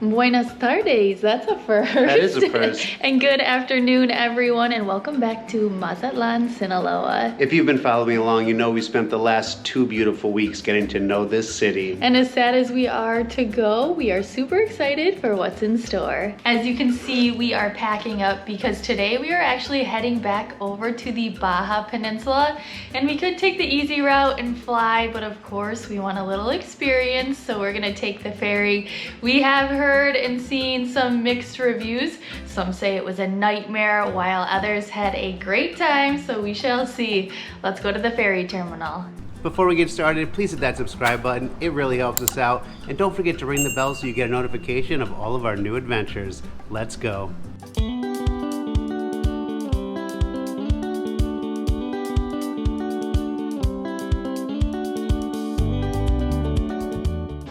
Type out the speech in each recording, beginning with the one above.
Buenas tardes, that's a first. That is a first. And good afternoon, everyone, and welcome back to Mazatlan, Sinaloa. If you've been following along, you know we spent the last 2 beautiful weeks getting to know this city. And as sad as we are to go, we are super excited for what's in store. As you can see, we are packing up because today we are actually heading back over to the Baja Peninsula, and we could take the easy route and fly, but of course we want a little experience, so we're gonna take the ferry. We have heard and seen some mixed reviews. Some say it was a nightmare, while others had a great time, so we shall see. Let's go to the ferry terminal. Before we get started, please hit that subscribe button. It really helps us out. And don't forget to ring the bell so you get a notification of all of our new adventures. Let's go.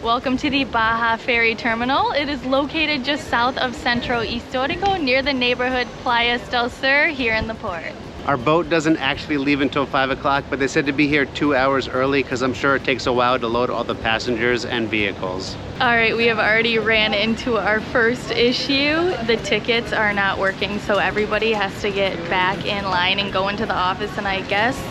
Welcome to the Baja Ferry Terminal. It is located just south of Centro Histórico near the neighborhood Playas del Sur here in the port. Our boat doesn't actually leave until 5 o'clock, but they said to be here 2 hours early because I'm sure it takes a while to load all the passengers and vehicles. All right, we have already ran into our first issue. The tickets are not working, so everybody has to get back in line and go into the office and I guess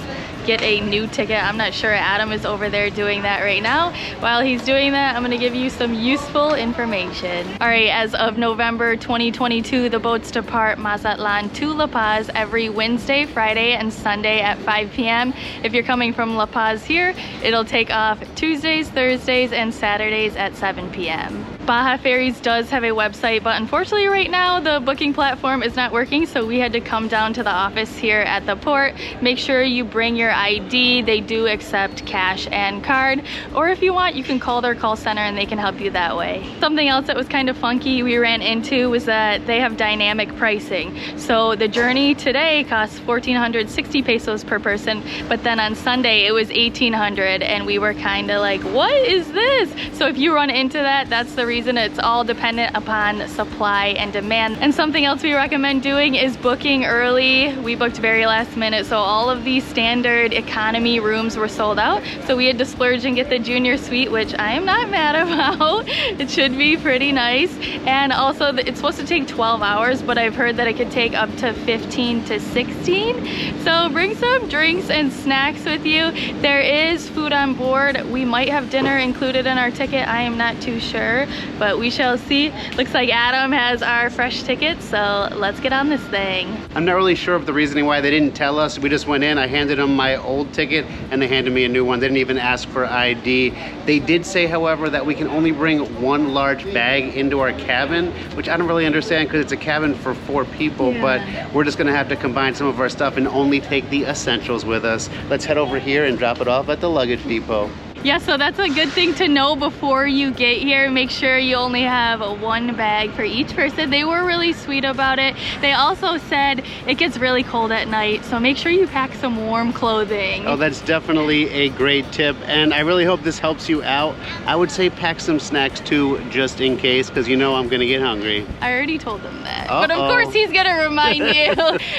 get a new ticket. I'm not sure. Adam is over there doing that right now. While he's doing that, I'm gonna give you some useful information. All right, as of November 2022, the boats depart Mazatlan to La Paz every Wednesday, Friday, and Sunday at 5 p.m. If you're coming from La Paz here, it'll take off Tuesdays, Thursdays, and Saturdays at 7 p.m. Baja Ferries does have a website, but unfortunately right now the booking platform is not working, so we had to come down to the office here at the port. Make sure you bring your ID. They do accept cash and card, or if you want, you can call their call center and they can help you that way. Something else that was kind of funky we ran into was that they have dynamic pricing. So the journey today costs 1,460 pesos per person, but then on Sunday it was 1,800, and we were kind of like, what is this? So if you run into that, that's the reason. It's all dependent upon supply and demand. And something else we recommend doing is booking early. We booked very last minute, so all of these standard economy rooms were sold out, so we had to splurge and get the junior suite, which I am not mad about. It should be pretty nice. And also it's supposed to take 12 hours, but I've heard that it could take up to 15 to 16. So bring some drinks and snacks with you. There is food on board. We might have dinner included in our ticket. I am not too sure, but we shall see. Looks like Adam has our fresh ticket, so let's get on this thing. I'm not really sure of the reasoning why they didn't tell us. We just went in, I handed them my old ticket and they handed me a new one. They didn't even ask for ID. They did say, however, that we can only bring one large bag into our cabin, which I don't really understand because it's a cabin for 4 people, but we're just gonna have to combine some of our stuff and only take the essentials with us. Let's head over here and drop it off at the luggage depot. Yeah, so that's a good thing to know before you get here. Make sure you only have one bag for each person. They were really sweet about it. They also said it gets really cold at night, so make sure you pack some warm clothing. Oh, that's definitely a great tip, and I really hope this helps you out. I would say pack some snacks too, just in case, because you know I'm gonna get hungry. I already told them that. But of course he's gonna remind you.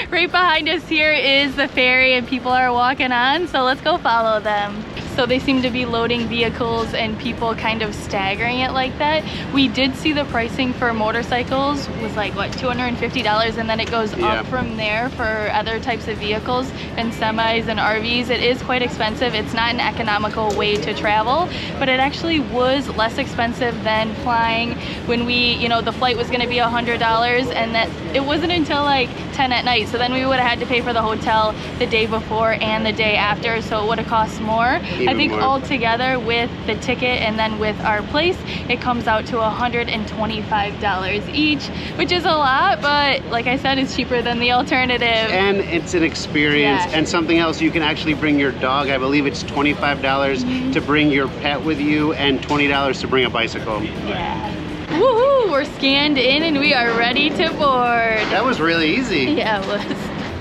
Right behind us here is the ferry and people are walking on, so let's go follow them. So they seem to be loading vehicles and people kind of staggering it like that. We did see the pricing for motorcycles was like, what, $250, and then it goes up from there for other types of vehicles and semis and RVs. It is quite expensive. It's not an economical way to travel, but it actually was less expensive than flying when we, you know, the flight was gonna be $100, and that it wasn't until like 10 at night. So then we would have had to pay for the hotel the day before and the day after, so it would have cost more. I think all together with the ticket and then with our place, it comes out to $125 each, which is a lot, but like I said, it's cheaper than the alternative. And it's an experience. And something else, you can actually bring your dog. I believe it's $25 to bring your pet with you and $20 to bring a bicycle. Yeah. Woohoo! We're scanned in and we are ready to board. That was really easy. Yeah, it was.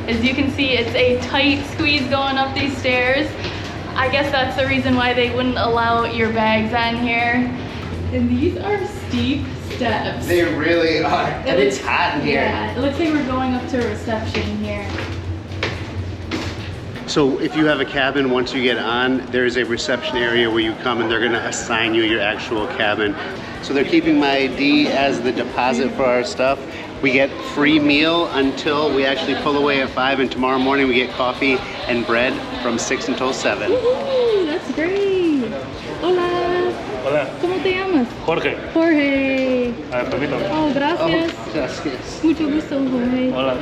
As you can see, it's a tight squeeze going up these stairs. I guess that's the reason why they wouldn't allow your bags on here. And these are steep steps. They really are. And it's hot in here. Yeah, it looks like we're going up to reception here. So if you have a cabin, once you get on, there's a reception area where you come and they're gonna assign you your actual cabin. So they're keeping my ID as the deposit for our stuff. We get free meal until we actually pull away at 5, and tomorrow morning we get coffee and bread from 6 until 7. Woohoo, that's great. Hola. Hola, ¿Cómo te llamas? Jorge. Jorge. A ver, permítame. Oh, gracias. Gracias. Mucho gusto, Jorge. Hola.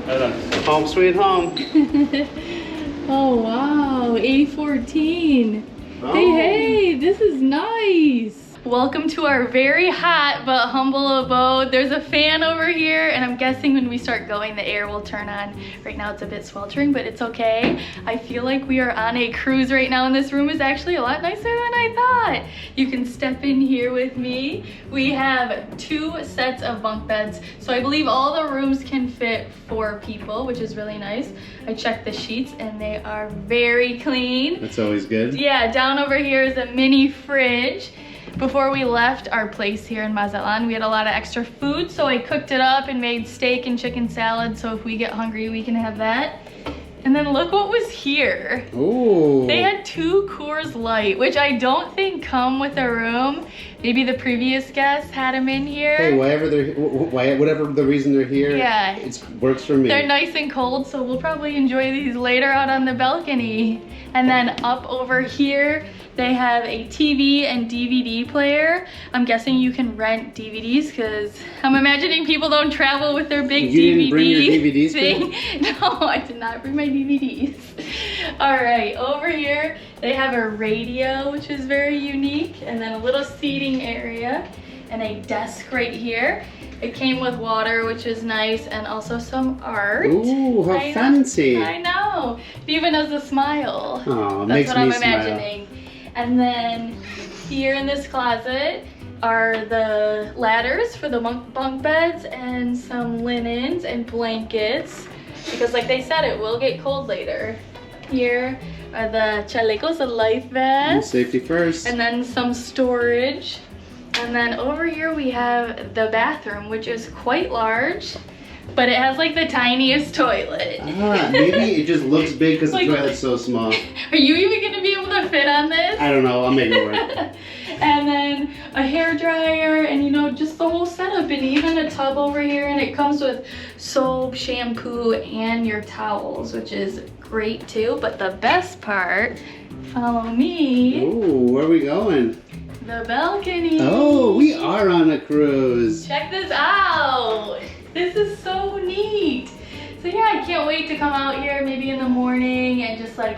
Adelante. Home sweet home. Oh, wow. A14. Hey, hey, this is nice. Welcome to our very hot but humble abode. There's a fan over here, and I'm guessing when we start going, the air will turn on. Right now it's a bit sweltering, but it's okay. I feel like we are on a cruise right now, and this room is actually a lot nicer than I thought. You can step in here with me. We have 2 sets of bunk beds, so I believe all the rooms can fit 4 people, which is really nice. I checked the sheets, and they are very clean. That's always good. Yeah, down over here is a mini fridge. Before we left our place here in Mazatlán, we had a lot of extra food, so I cooked it up and made steak and chicken salad, so if we get hungry, we can have that. And then look what was here. Ooh. They had 2 Coors Light, which I don't think come with a room. Maybe the previous guests had them in here. Hey, whatever the reason they're here, Yeah. it works for me. They're nice and cold, so we'll probably enjoy these later out on the balcony. And then up over here, they have a TV and DVD player. I'm guessing you can rent DVDs because I'm imagining people don't travel with their big You DVD didn't bring your DVDs thing. No, I did not bring my DVDs. All right, over here, they have a radio, which is very unique, and then a little seating area and a desk right here. It came with water, which is nice, and also some art. Ooh, how fancy. I know. It even has a smile. Oh, That's makes what me I'm smile. imagining. And then here in this closet are the ladders for the bunk beds and some linens and blankets, because like they said, it will get cold later. Here are the chalecos, the life vests. Safety first. And then some storage. And then over here we have the bathroom, which is quite large, but it has like the tiniest toilet. Ah, maybe it just looks big because Like- the toilet's so small. Are you even gonna be able to fit on this? I don't know, I'll make it work. And then a hair dryer, and you know, just the whole setup, and even a tub over here, and it comes with soap, shampoo, and your towels, which is great too. But the best part, follow me, Ooh, where are we going? the balcony. Oh, we are on a cruise. Check this out. This is so neat. So yeah, I can't wait to come out here maybe in the morning and just like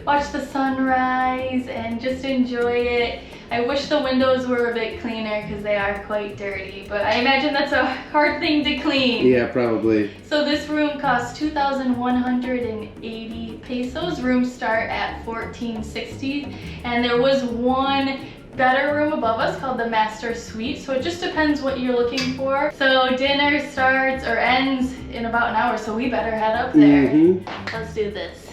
watch the sunrise and just enjoy it. I wish the windows were a bit cleaner because they are quite dirty, but I imagine that's a hard thing to clean. Yeah, probably. So this room costs 2,180 pesos. Rooms start at 1460, and there was one better room above us called the master suite, so it just depends what you're looking for. So dinner starts or ends in about an hour, so we better head up there. Let's do this.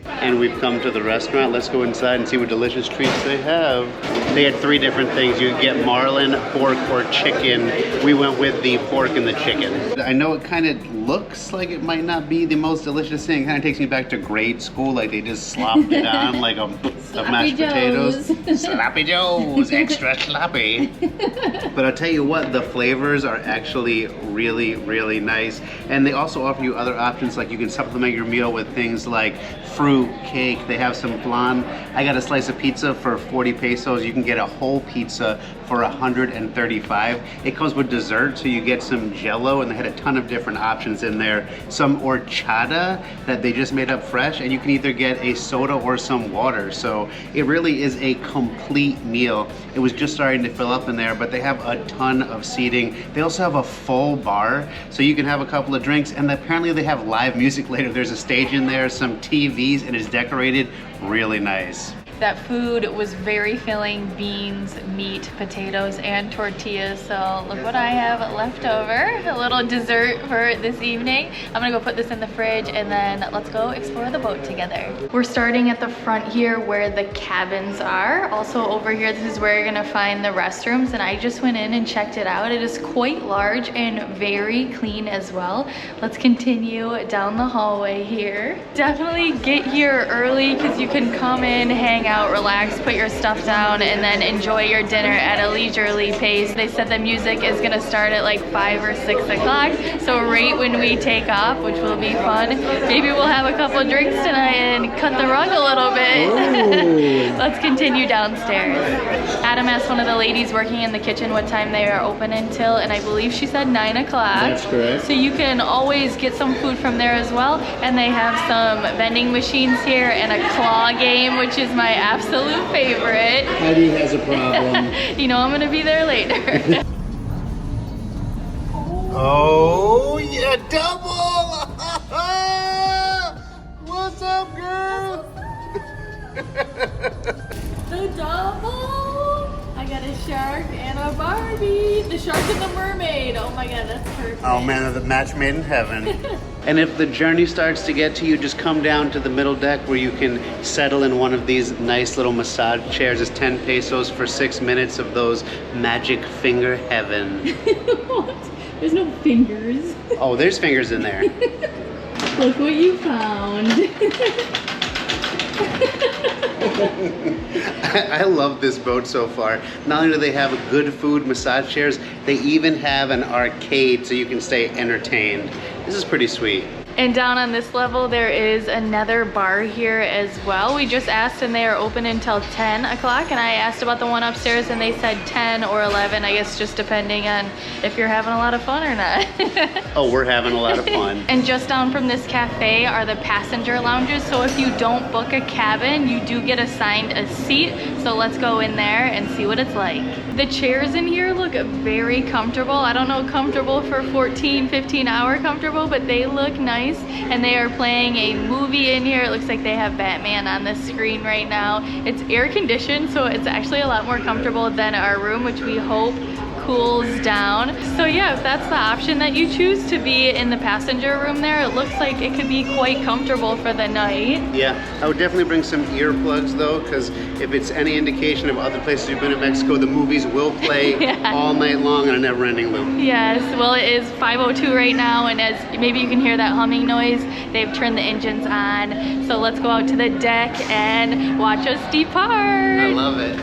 And we've come to the restaurant. Let's go inside and see what delicious treats they have. They had 3 different things. You could get marlin, pork, or chicken. We went with the pork and the chicken. I know it kind of looks like it might not be the most delicious thing. It kind of takes me back to grade school, like they just slopped it on like a of mashed potatoes. Sloppy Joes, extra sloppy. But I'll tell you what, the flavors are actually really, really nice. And they also offer you other options, like you can supplement your meal with things like fruit, cake. They have some flan. I got a slice of pizza for 40 pesos. You can get a whole pizza for 135. It comes with dessert, so you get some jello, and they had a ton of different options in there. Some horchata that they just made up fresh, and you can either get a soda or some water. So it really is a complete meal. It was just starting to fill up in there, but they have a ton of seating. They also have a full bar, so you can have a couple of drinks, and apparently they have live music later. There's a stage in there, some TVs, and it's decorated really nice. That food was very filling: beans, meat, potatoes, and tortillas. So look what I have left over, a little dessert for this evening. I'm gonna go put this in the fridge, and then let's go explore the boat together. We're starting at the front here where the cabins are. Also over here, this is where you're gonna find the restrooms, and I just went in and checked it out. It is quite large and very clean as well. Let's continue down the hallway here. Definitely get here early because you can come in, hang out out, relax, put your stuff down, and then enjoy your dinner at a leisurely pace. They said the music is gonna start at like 5 or 6 o'clock, so right when we take off, which will be fun. Maybe we'll have a couple drinks tonight and cut the rug a little bit. Let's continue downstairs. Adam asked one of the ladies working in the kitchen what time they are open until, and I believe she said 9 o'clock. That's correct. So you can always get some food from there as well, and they have some vending machines here and a claw game, which is my absolute favorite. Heidi has a problem. You know I'm gonna be there later. Oh yeah, double! What's up, girl? The double! I got a shark and a Barbie. The shark and the mermaid. Oh my god, that's perfect. Oh man, the match made in heaven. And if the journey starts to get to you, just come down to the middle deck where you can settle in one of these nice little massage chairs. It's 10 pesos for 6 minutes of those magic finger heaven. What? There's no fingers. Oh, there's fingers in there. Look what you found. I love this boat so far. Not only do they have good food, massage chairs, they even have an arcade so you can stay entertained. This is pretty sweet. And down on this level, there is another bar here as well. We just asked and they are open until 10 o'clock. And I asked about the one upstairs and they said 10 or 11, I guess just depending on if you're having a lot of fun or not. Oh, we're having a lot of fun. And just down from this cafe are the passenger lounges. So if you don't book a cabin, you do get assigned a seat. So let's go in there and see what it's like. The chairs in here look very comfortable. I don't know comfortable for 14, 15 hour comfortable, but they look nice. And they are playing a movie in here. It looks like they have Batman on the screen right now. It's air conditioned, so it's actually a lot more comfortable than our room, which we hope cools down. So yeah, if that's the option that you choose to be in the passenger room there, it looks like it could be quite comfortable for the night. Yeah, I would definitely bring some earplugs though, because if it's any indication of other places you've been in Mexico, the movies will play all night long on a never-ending loop. Yes, well it is 5:02 right now, and as maybe you can hear that humming noise, they've turned the engines on. So let's go out to the deck and watch us depart. I love it.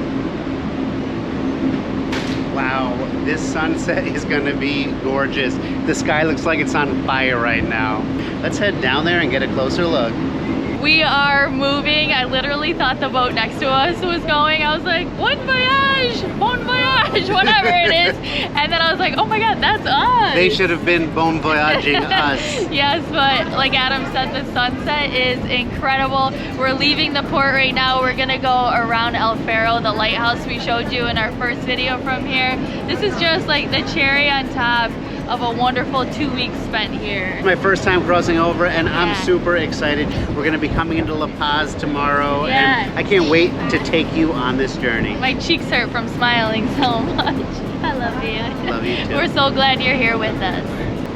Wow, this sunset is gonna be gorgeous. The sky looks like it's on fire right now. Let's head down there and get a closer look. We are moving. I literally thought the boat next to us was going. I was like, bon voyage, whatever it is. And then I was like, oh my god, that's us. They should have been bon voyaging us. Yes, but like Adam said, the sunset is incredible. We're leaving the port right now. We're gonna go around El Faro, the lighthouse we showed you in our first video from here. This is just like the cherry on top of a wonderful 2 weeks spent here. My first time crossing over, and I'm super excited. We're gonna be coming into La Paz tomorrow, and I can't wait to take you on this journey. My cheeks hurt from smiling so much. I love you. Love you too. We're so glad you're here with us.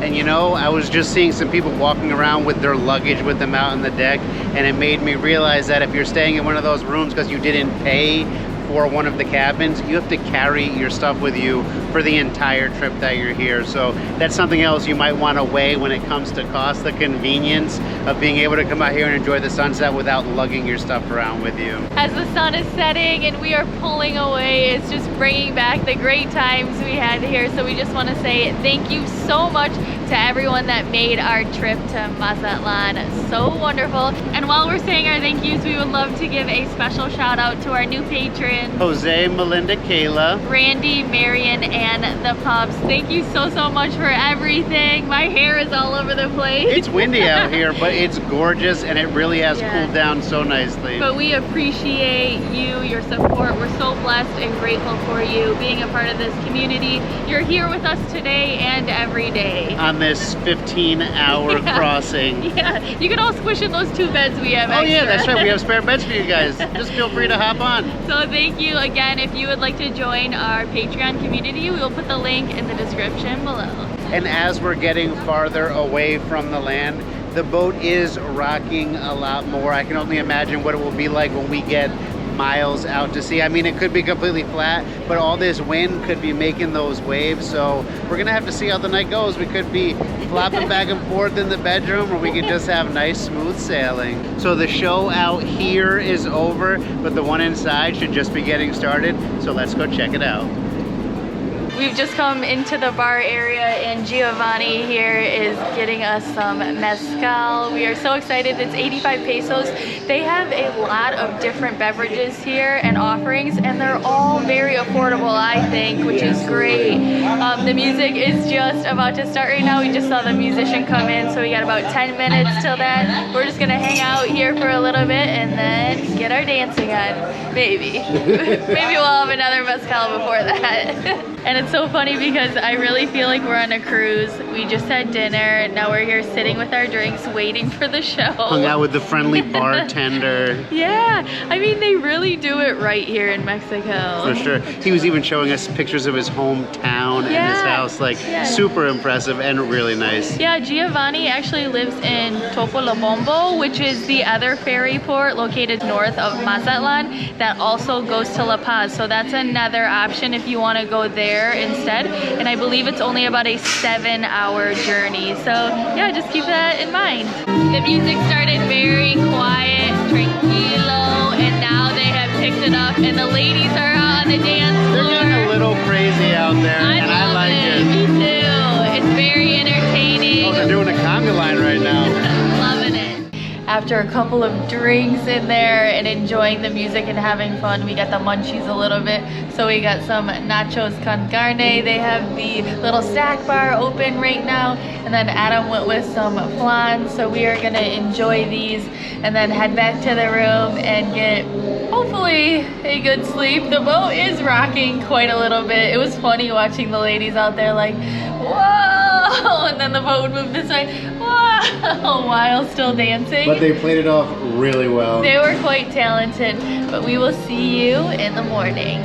And you know, I was just seeing some people walking around with their luggage with them out on the deck, and it made me realize that if you're staying in one of those rooms because you didn't pay for one of the cabins, you have to carry your stuff with you for the entire trip that you're here. So that's something else you might want to weigh when it comes to cost, the convenience of being able to come out here and enjoy the sunset without lugging your stuff around with you. As the sun is setting and we are pulling away, it's just bringing back the great times we had here. So we just want to say thank you so much to everyone that made our trip to Mazatlan so wonderful. And while we're saying our thank yous, we would love to give a special shout out to our new patrons, Jose, Melinda, Kayla, Randy, Marion, and the pups. Thank you so much for everything. My hair is all over the place. It's windy out here, but it's gorgeous and it really has cooled down so nicely. But we appreciate you, your support. We're so blessed and grateful for you being a part of this community. You're here with us today and every day. On this 15-hour crossing. Yeah, you can all squish in those 2 beds we have extra. Oh yeah, that's right. We have spare beds for you guys. Just feel free to hop on. So thank you again. If you would like to join our Patreon community, we will put the link in the description below. And as we're getting farther away from the land, the boat is rocking a lot more. I can only imagine what it will be like when we get miles out to sea. I mean, it could be completely flat, but all this wind could be making those waves. So we're gonna have to see how the night goes. We could be flopping back and forth in the bedroom, or we could just have nice smooth sailing. So the show out here is over, but the one inside should just be getting started. So let's go check it out. We've just come into the bar area and Giovanni here is getting us some mezcal. We are so excited. It's 85 pesos. They have a lot of different beverages here and offerings, and they're all very affordable, I think, which is great. The music is just about to start right now. We just saw the musician come in, so we got about 10 minutes till that. We're just gonna hang out here for a little bit and then get our dancing on. Maybe. Maybe we'll have another mezcal before that. And it's so funny because I really feel like we're on a cruise. We just had dinner and now we're here sitting with our drinks waiting for the show. Hung out with the friendly bartender. Yeah, I mean they really do it right here in Mexico. For sure. He was even showing us pictures of his hometown and his house, like super impressive and really nice. Yeah, Giovanni actually lives in Topolobampo, which is the other ferry port located north of Mazatlan that also goes to La Paz. So that's another option if you want to go there instead, and I believe it's only about a 7-hour journey, so yeah, just keep that in mind. The music started very quiet, tranquilo, and now they have picked it up and the ladies are out on the dance floor. They're getting a little crazy out there, and I like it. Me too. It's very entertaining. Oh, they're doing a conga line right now. Loving it. After a couple of drinks in there and enjoying the music and having fun, we got the munchies a little bit. So we got some nachos con carne. They have the little snack bar open right now. And then Adam went with some flan. So we are gonna enjoy these and then head back to the room and get hopefully a good sleep. The boat is rocking quite a little bit. It was funny watching the ladies out there like, whoa, and then the boat would move this way, whoa, while still dancing. But they played it off really well. They were quite talented, but we will see you in the morning.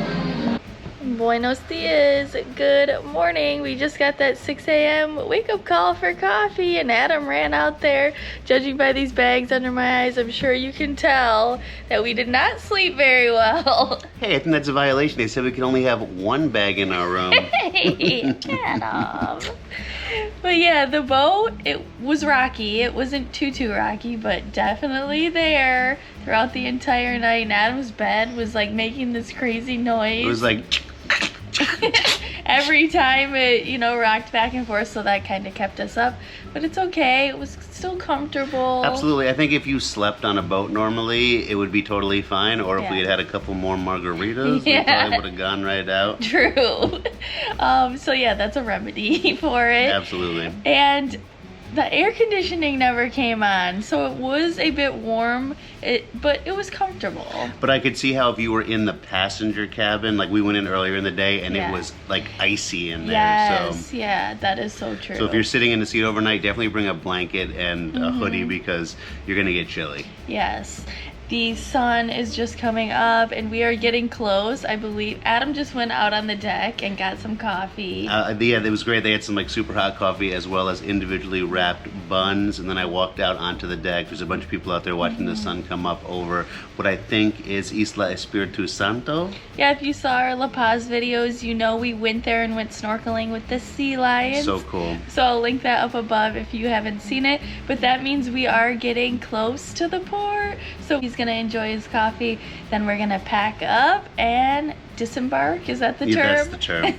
Buenos dias, good morning. We just got that 6 a.m. wake-up call for coffee and Adam ran out there. Judging by these bags under my eyes, I'm sure you can tell that we did not sleep very well. Hey, I think that's a violation. They said we can only have one bag in our room. Hey, Adam. But yeah, the boat, it was rocky. It wasn't too rocky, but definitely there throughout the entire night. And Adam's bed was like making this crazy noise. It was like every time it, you know, rocked back and forth, so that kind of kept us up. But it's okay, it was still comfortable. Absolutely. I think if you slept on a boat normally, it would be totally fine. Or if we had had a couple more margaritas, we probably would have gone right out. True. So yeah, that's a remedy for it. Absolutely. And the air conditioning never came on, so it was a bit warm, but it was comfortable. But I could see how if you were in the passenger cabin, like we went in earlier in the day, and it was like icy in there. Yes, so. Yeah, that is so true. So if you're sitting in the seat overnight, definitely bring a blanket and a hoodie because you're gonna get chilly. Yes. The sun is just coming up and we are getting close. I believe Adam just went out on the deck and got some coffee. Yeah, it was great. They had some like super hot coffee as well as individually wrapped buns. And then I walked out onto the deck. There's a bunch of people out there watching the sun come up over what I think is Isla Espiritu Santo. Yeah, if you saw our La Paz videos, you know we went there and went snorkeling with the sea lions. So cool. So I'll link that up above if you haven't seen it. But that means we are getting close to the port. So he's gonna enjoy his coffee, then we're gonna pack up and disembark. Is that the term? Yeah, that's the term.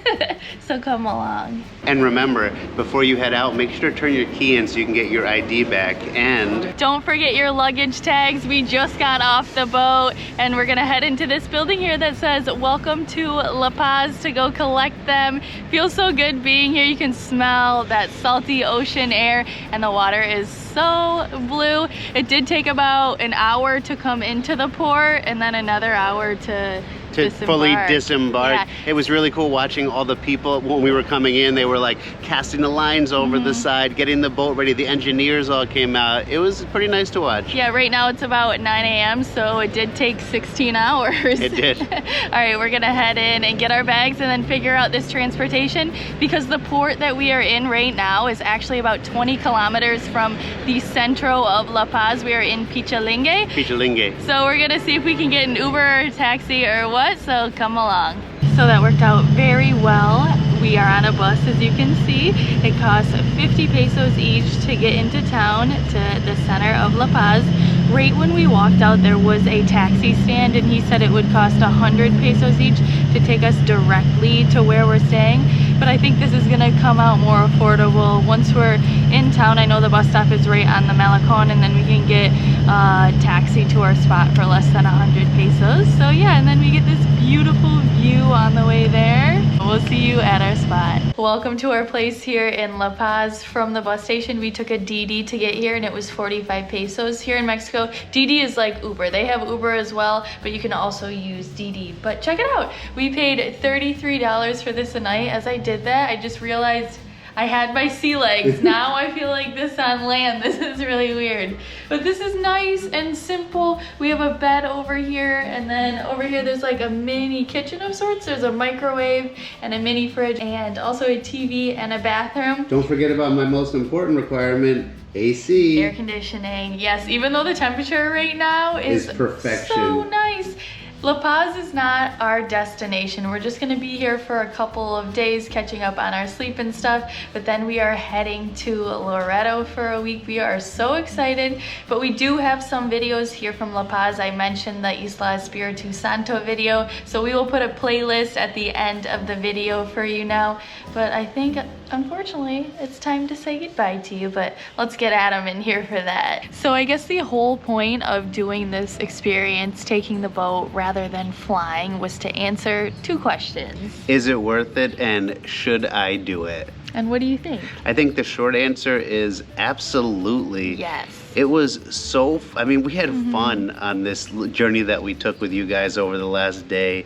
So come along. And remember, before you head out, make sure to turn your key in so you can get your ID back. And don't forget your luggage tags. We just got off the boat and we're gonna head into this building here that says welcome to La Paz to go collect them. Feels so good being here. You can smell that salty ocean air and the water is so blue. It did take about an hour to come into the port and then another hour to to fully disembark. Yeah. It was really cool watching all the people when we were coming in. They were like casting the lines over the side, getting the boat ready. The engineers all came out. It was pretty nice to watch. Yeah, right now it's about 9 a.m. so it did take 16 hours. It did. All right, we're gonna head in and get our bags and then figure out this transportation, because the port that we are in right now is actually about 20 kilometers from the centro of La Paz. We are in Pichalingue. Pichalingue. So we're gonna see if we can get an Uber or a taxi or what, so come along. So that worked out very well. We are on a bus, as you can see. It costs 50 pesos each to get into town, to the center of La Paz. Right when we walked out, there was a taxi stand, and he said it would cost 100 pesos each to take us directly to where we're staying. But I think this is gonna come out more affordable once we're in town. I know the bus stop is right on the Malecon, and then we can get a taxi to our spot for less than 100 pesos. So yeah, and then we get this beautiful view on the way there. We'll see you at our spot. Welcome to our place here in La Paz. From the bus station, we took a DD to get here, and it was 45 pesos. Here in Mexico, DD is like Uber. They have Uber as well, but you can also use DD. But check it out. We paid $33 for this a night. As I did that, I just realized I had my sea legs. Now I feel like this on land. This is really weird. But this is nice and simple. We have a bed over here, and then over here there's like a mini kitchen of sorts. There's a microwave and a mini fridge, and also a TV and a bathroom. Don't forget about my most important requirement, AC. Air conditioning. Yes, even though the temperature right now is perfection. So nice. La Paz is not our destination. We're just gonna be here for a couple of days catching up on our sleep and stuff, but then we are heading to Loreto for a week. We are so excited, but we do have some videos here from La Paz. I mentioned the Isla Espiritu Santo video, so we will put a playlist at the end of the video for you now, but I think unfortunately it's time to say goodbye to you, but let's get Adam in here for that. So I guess the whole point of doing this experience, taking the boat rather than flying, was to answer two questions. Is it worth it, and should I do it? And what do you think? I think the short answer is absolutely. Yes. It was so, I mean, we had fun on this journey that we took with you guys over the last day.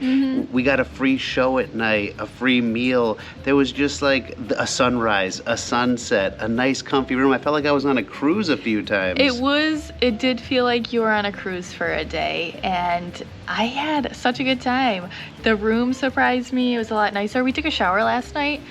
We got a free show at night, a free meal. There was just like a sunrise, a sunset, a nice comfy room. I felt like I was on a cruise a few times. It did feel like you were on a cruise for a day, and I had such a good time. The room surprised me. It was a lot nicer. We took a shower last night.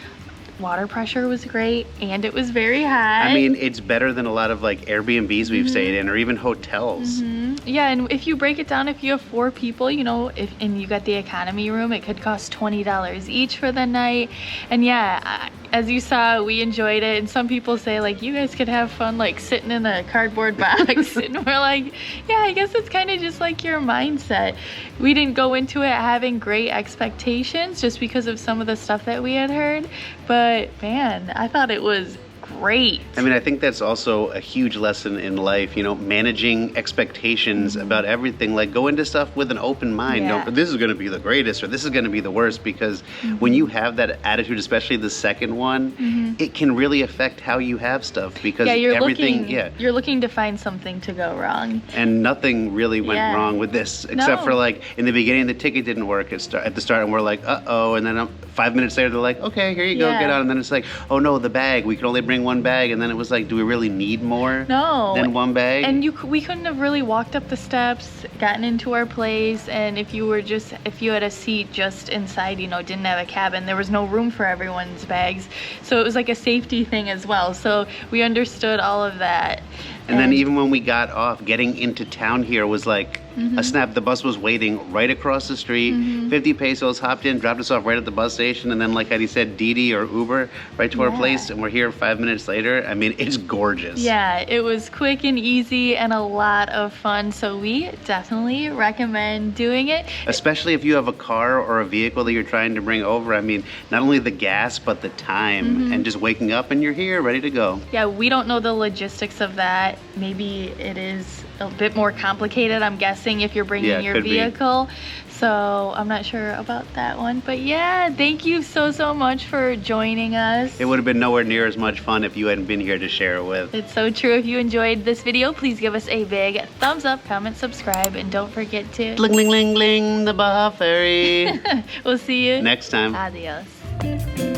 Water pressure was great, and it was very hot. I mean, it's better than a lot of like Airbnbs we've stayed in, or even hotels. Yeah, and if you break it down, if you have 4 people, you know, and you got the economy room, it could cost $20 each for the night. And yeah, as you saw, we enjoyed it. And some people say like, you guys could have fun like sitting in a cardboard box. And we're like, yeah, I guess it's kind of just like your mindset. We didn't go into it having great expectations just because of some of the stuff that we had heard. But man, I thought it was great. I mean, I think that's also a huge lesson in life, you know, managing expectations about everything. Like, go into stuff with an open mind. Yeah. Don't, this is going to be the greatest or this is going to be the worst, because when you have that attitude, especially the second one, it can really affect how you have stuff, because you're looking to find something to go wrong. And nothing really went wrong with this, except for like in the beginning, the ticket didn't work at the start, and we're like, uh-oh, and then 5 minutes later, they're like, okay, here you go, get on. And then it's like, oh no, the bag, we can only bring one bag. And then it was like, do we really need more than one bag? And we couldn't have really walked up the steps, gotten into our place, and if you had a seat just inside, you know, didn't have a cabin, there was no room for everyone's bags. So it was like a safety thing as well. So we understood all of that. And then even when we got off, getting into town here was like a snap. The bus was waiting right across the street. 50 pesos, hopped in, dropped us off right at the bus station. And then, like Heidi said, Didi or Uber right to our place. And we're here 5 minutes later. I mean, it's gorgeous. Yeah, it was quick and easy and a lot of fun. So we definitely recommend doing it. Especially if you have a car or a vehicle that you're trying to bring over. I mean, not only the gas, but the time. And just waking up and you're here, ready to go. Yeah, we don't know the logistics of that. Maybe it is a bit more complicated, I'm guessing, if you're bringing your vehicle. So I'm not sure about that one. But yeah, thank you so much for joining us. It would have been nowhere near as much fun if you hadn't been here to share it with. It's so true. If you enjoyed this video, please give us a big thumbs up, comment, subscribe, and don't forget to... Bling, bling, bling, bling, the Baja Ferry. We'll see you next time. Adios.